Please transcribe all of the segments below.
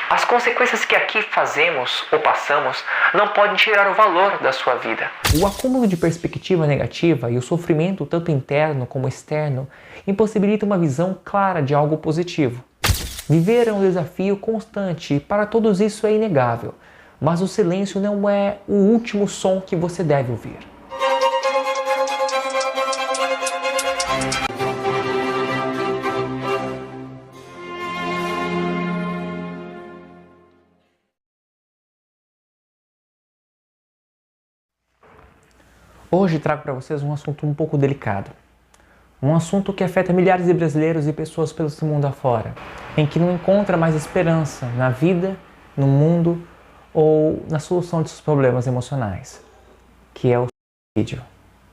As consequências que aqui fazemos ou passamos não podem tirar o valor da sua vida. O acúmulo de perspectiva negativa e o sofrimento tanto interno como externo impossibilita uma visão clara de algo positivo. Viver é um desafio constante e para todos isso é inegável, mas o silêncio não é o último som que você deve ouvir. Hoje trago para vocês um assunto um pouco delicado. Um assunto que afeta milhares de brasileiros e pessoas pelo mundo afora, em que não encontra mais esperança na vida, no mundo ou na solução de seus problemas emocionais, que é o suicídio.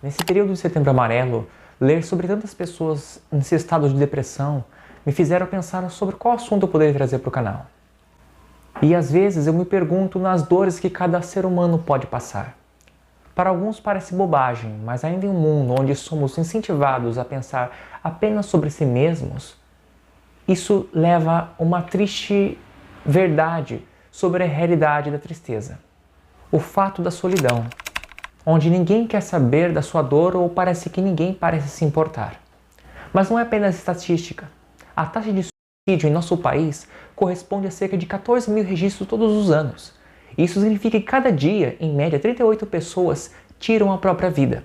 Nesse período de Setembro Amarelo, ler sobre tantas pessoas nesse estado de depressão me fizeram pensar sobre qual assunto eu poderia trazer para o canal. E às vezes eu me pergunto nas dores que cada ser humano pode passar. Para alguns parece bobagem, mas ainda em um mundo onde somos incentivados a pensar apenas sobre si mesmos, isso leva a uma triste verdade sobre a realidade da tristeza. O fato da solidão, onde ninguém quer saber da sua dor ou parece que ninguém parece se importar. Mas não é apenas estatística. A taxa de suicídio em nosso país corresponde a cerca de 14 mil registros todos os anos. Isso significa que cada dia, em média, 38 pessoas tiram a própria vida.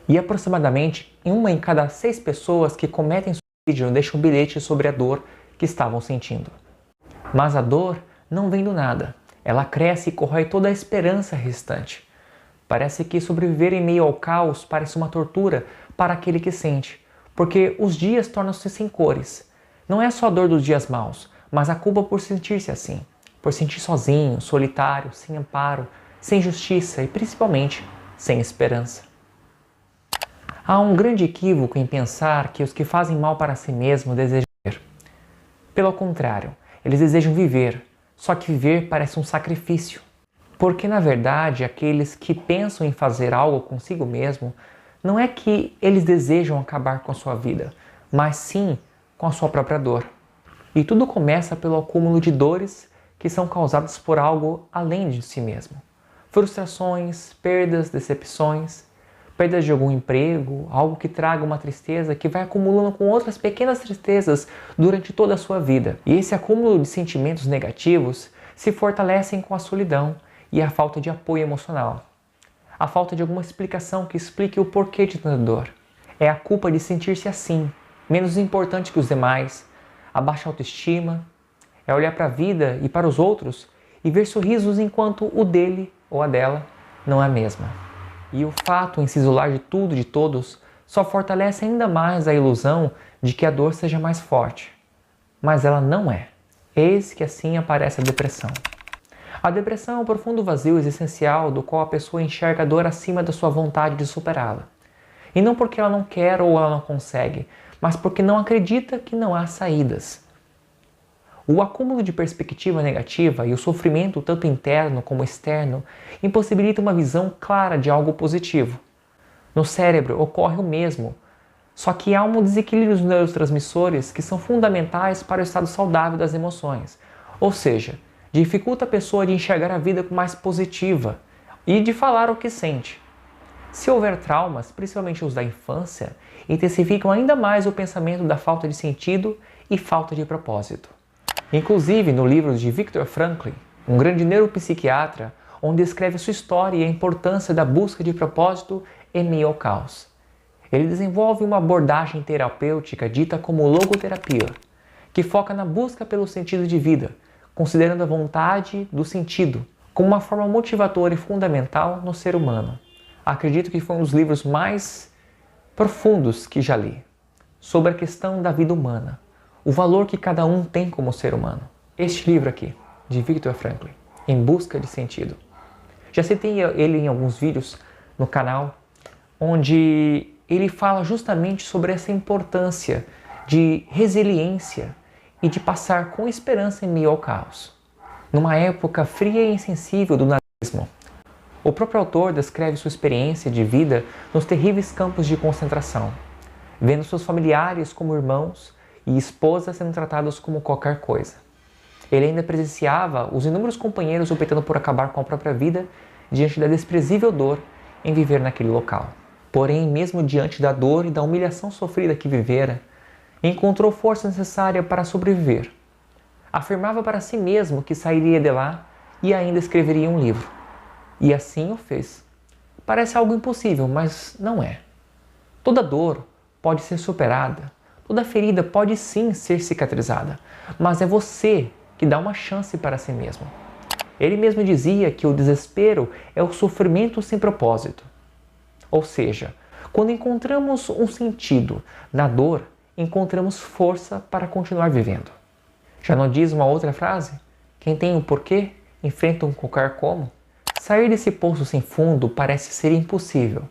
E aproximadamente uma em cada 6 pessoas que cometem suicídio deixam um bilhete sobre a dor que estavam sentindo. Mas a dor não vem do nada. Ela cresce e corrói toda a esperança restante. Parece que sobreviver em meio ao caos parece uma tortura para aquele que sente, porque os dias tornam-se sem cores. Não é só a dor dos dias maus, mas a culpa por sentir-se assim. Por sentir sozinho, solitário, sem amparo, sem justiça e principalmente sem esperança. Há um grande equívoco em pensar que os que fazem mal para si mesmos desejam viver. Pelo contrário, eles desejam viver, só que viver parece um sacrifício. Porque na verdade, aqueles que pensam em fazer algo consigo mesmo, não é que eles desejam acabar com a sua vida, mas sim com a sua própria dor. E tudo começa pelo acúmulo de dores que são causadas por algo além de si mesmo. Frustrações, perdas, decepções, perdas de algum emprego, algo que traga uma tristeza que vai acumulando com outras pequenas tristezas durante toda a sua vida. E esse acúmulo de sentimentos negativos se fortalecem com a solidão e a falta de apoio emocional. A falta de alguma explicação que explique o porquê de tanta dor. É a culpa de sentir-se assim, menos importante que os demais, a baixa autoestima. É olhar para a vida e para os outros e ver sorrisos enquanto o dele ou a dela não é a mesma. E o fato em se isolar de tudo e de todos só fortalece ainda mais a ilusão de que a dor seja mais forte. Mas ela não é. Eis que assim aparece a depressão. A depressão é um profundo vazio existencial do qual a pessoa enxerga a dor acima da sua vontade de superá-la. E não porque ela não quer ou ela não consegue, mas porque não acredita que não há saídas. O acúmulo de perspectiva negativa e o sofrimento tanto interno como externo impossibilita uma visão clara de algo positivo. No cérebro ocorre o mesmo, só que há um desequilíbrio dos neurotransmissores que são fundamentais para o estado saudável das emoções, ou seja, dificulta a pessoa de enxergar a vida com mais positiva e de falar o que sente. Se houver traumas, principalmente os da infância, intensificam ainda mais o pensamento da falta de sentido e falta de propósito. Inclusive, no livro de Viktor Frankl, um grande neuropsiquiatra, onde descreve sua história e a importância da busca de propósito em meio ao caos. Ele desenvolve uma abordagem terapêutica dita como logoterapia, que foca na busca pelo sentido de vida, considerando a vontade do sentido como uma forma motivadora e fundamental no ser humano. Acredito que foi um dos livros mais profundos que já li, sobre a questão da vida humana. O valor que cada um tem como ser humano. Este livro aqui, de Viktor Frankl, Em Busca de Sentido. Já citei ele em alguns vídeos no canal, onde ele fala justamente sobre essa importância de resiliência e de passar com esperança em meio ao caos. Numa época fria e insensível do nazismo, o próprio autor descreve sua experiência de vida nos terríveis campos de concentração, vendo seus familiares como irmãos e esposas sendo tratados como qualquer coisa. Ele ainda presenciava os inúmeros companheiros optando por acabar com a própria vida diante da desprezível dor em viver naquele local. Porém, mesmo diante da dor e da humilhação sofrida que vivera, encontrou força necessária para sobreviver. Afirmava para si mesmo que sairia de lá e ainda escreveria um livro. E assim o fez. Parece algo impossível, mas não é. Toda dor pode ser superada, toda ferida pode sim ser cicatrizada, mas é você que dá uma chance para si mesmo. Ele mesmo dizia que o desespero é o sofrimento sem propósito. Ou seja, quando encontramos um sentido na dor, encontramos força para continuar vivendo. Já não diz uma outra frase? Quem tem um porquê, enfrenta um qualquer como. Sair desse poço sem fundo parece ser impossível,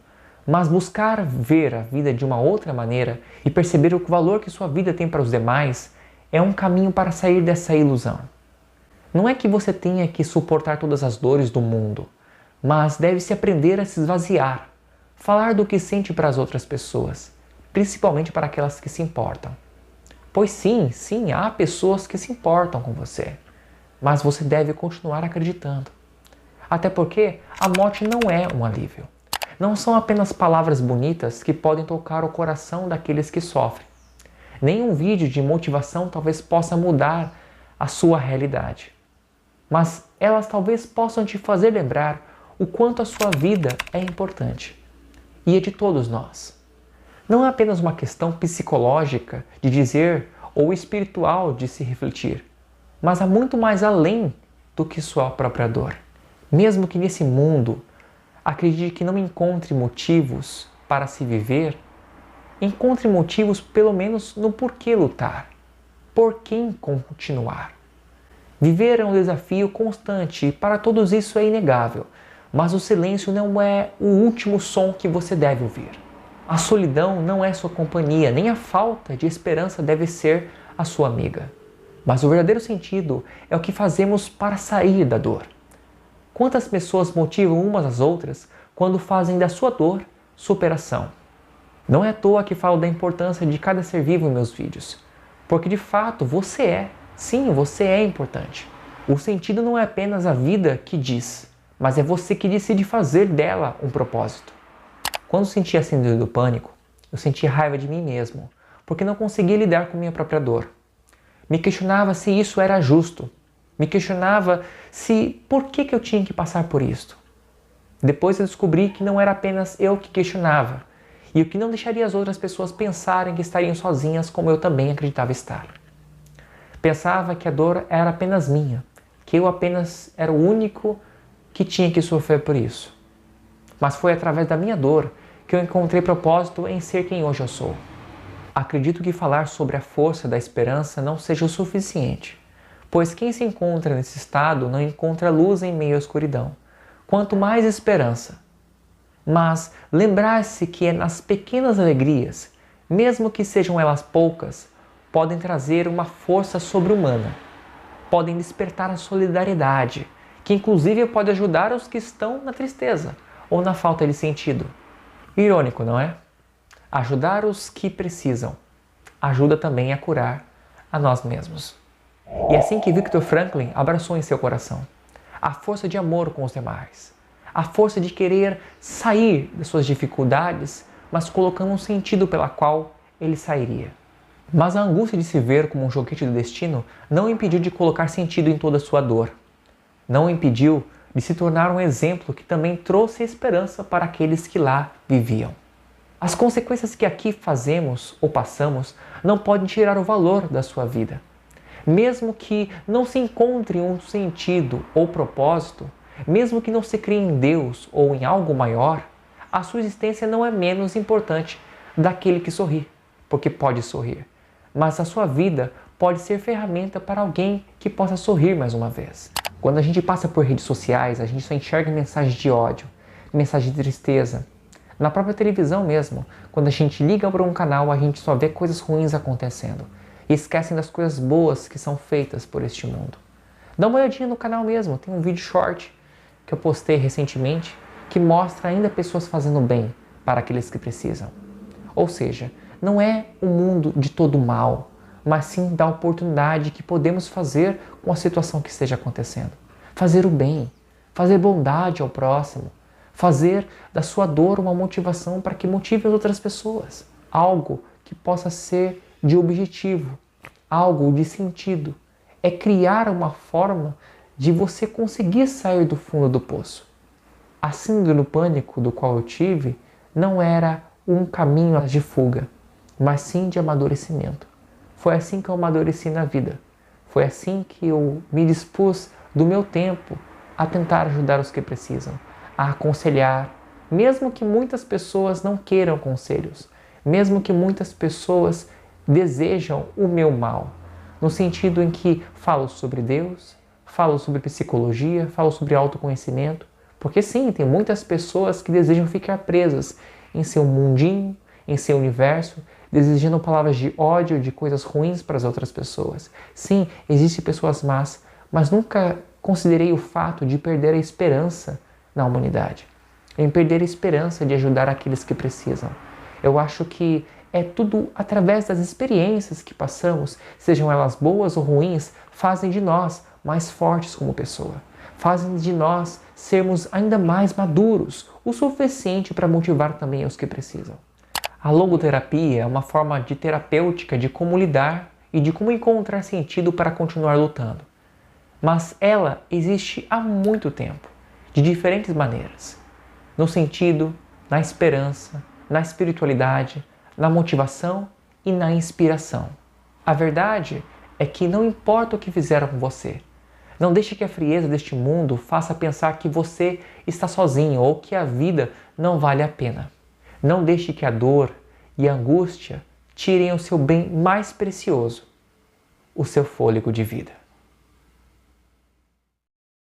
mas buscar ver a vida de uma outra maneira e perceber o valor que sua vida tem para os demais é um caminho para sair dessa ilusão. Não é que você tenha que suportar todas as dores do mundo, mas deve-se aprender a se esvaziar, falar do que sente para as outras pessoas, principalmente para aquelas que se importam. Pois sim, há pessoas que se importam com você, mas você deve continuar acreditando. Até porque a morte não é um alívio. Não são apenas palavras bonitas que podem tocar o coração daqueles que sofrem. Nenhum vídeo de motivação talvez possa mudar a sua realidade. Mas elas talvez possam te fazer lembrar o quanto a sua vida é importante. E é de todos nós. Não é apenas uma questão psicológica de dizer ou espiritual de se refletir, mas há muito mais além do que sua própria dor. Mesmo que nesse mundo acredite que não encontre motivos para se viver, encontre motivos pelo menos no porquê lutar, por quem continuar. Viver é um desafio constante e para todos isso é inegável, mas o silêncio não é o último som que você deve ouvir. A solidão não é sua companhia, nem a falta de esperança deve ser a sua amiga. Mas o verdadeiro sentido é o que fazemos para sair da dor. Quantas pessoas motivam umas às outras quando fazem da sua dor superação? Não é à toa que falo da importância de cada ser vivo em meus vídeos, porque de fato você é, sim, você é importante. O sentido não é apenas a vida que diz, mas é você que decide fazer dela um propósito. Quando senti a síndrome do pânico, eu senti raiva de mim mesmo, porque não conseguia lidar com minha própria dor. Me questionava se isso era justo. Me questionava por que eu tinha que passar por isto. Depois eu descobri que não era apenas eu que questionava, e o que não deixaria as outras pessoas pensarem que estariam sozinhas como eu também acreditava estar. Pensava que a dor era apenas minha, que eu apenas era o único que tinha que sofrer por isso. Mas foi através da minha dor que eu encontrei propósito em ser quem hoje eu sou. Acredito que falar sobre a força da esperança não seja o suficiente, pois quem se encontra nesse estado não encontra luz em meio à escuridão, quanto mais esperança. Mas lembrar-se que é nas pequenas alegrias, mesmo que sejam elas poucas, podem trazer uma força sobre-humana, podem despertar a solidariedade, que inclusive pode ajudar os que estão na tristeza ou na falta de sentido. Irônico, não é? Ajudar os que precisam ajuda também a curar a nós mesmos. E assim que Viktor Franklin abraçou em seu coração a força de amor com os demais, a força de querer sair das suas dificuldades, mas colocando um sentido pela qual ele sairia. Mas a angústia de se ver como um joguete do destino não o impediu de colocar sentido em toda a sua dor. Não o impediu de se tornar um exemplo que também trouxe esperança para aqueles que lá viviam. As consequências que aqui fazemos ou passamos não podem tirar o valor da sua vida. Mesmo que não se encontre um sentido ou propósito, mesmo que não se crie em Deus ou em algo maior, a sua existência não é menos importante daquele que sorri, porque pode sorrir. Mas a sua vida pode ser ferramenta para alguém que possa sorrir mais uma vez. Quando a gente passa por redes sociais, a gente só enxerga mensagens de ódio, mensagens de tristeza. Na própria televisão mesmo, quando a gente liga para um canal, a gente só vê coisas ruins acontecendo. E esquecem das coisas boas que são feitas por este mundo. Dá uma olhadinha no canal mesmo, tem um vídeo short que eu postei recentemente que mostra ainda pessoas fazendo bem para aqueles que precisam. Ou seja, não é um mundo de todo mal, mas sim da oportunidade que podemos fazer com a situação que esteja acontecendo. Fazer o bem, fazer bondade ao próximo, fazer da sua dor uma motivação para que motive as outras pessoas. Algo que possa ser de objetivo, algo de sentido. É criar uma forma de você conseguir sair do fundo do poço. A síndrome do pânico do qual eu tive não era um caminho de fuga, mas sim de amadurecimento. Foi assim que eu amadureci na vida. Foi assim que eu me dispus do meu tempo a tentar ajudar os que precisam, a aconselhar, mesmo que muitas pessoas não queiram conselhos, mesmo que muitas pessoas desejam o meu mal, no sentido em que falo sobre Deus, falo sobre psicologia, falo sobre autoconhecimento, porque sim, tem muitas pessoas que desejam ficar presas em seu mundinho, em seu universo, desejando palavras de ódio, de coisas ruins para as outras pessoas. Sim, existem pessoas más, mas nunca considerei o fato de perder a esperança na humanidade, em perder a esperança de ajudar aqueles que precisam. Eu acho que é tudo através das experiências que passamos, sejam elas boas ou ruins, fazem de nós mais fortes como pessoa. Fazem de nós sermos ainda mais maduros, o suficiente para motivar também os que precisam. A logoterapia é uma forma de terapêutica de como lidar e de como encontrar sentido para continuar lutando. Mas ela existe há muito tempo, de diferentes maneiras. No sentido, na esperança, na espiritualidade, na motivação e na inspiração. A verdade é que não importa o que fizeram com você, não deixe que a frieza deste mundo faça pensar que você está sozinho ou que a vida não vale a pena. Não deixe que a dor e a angústia tirem o seu bem mais precioso, o seu fôlego de vida.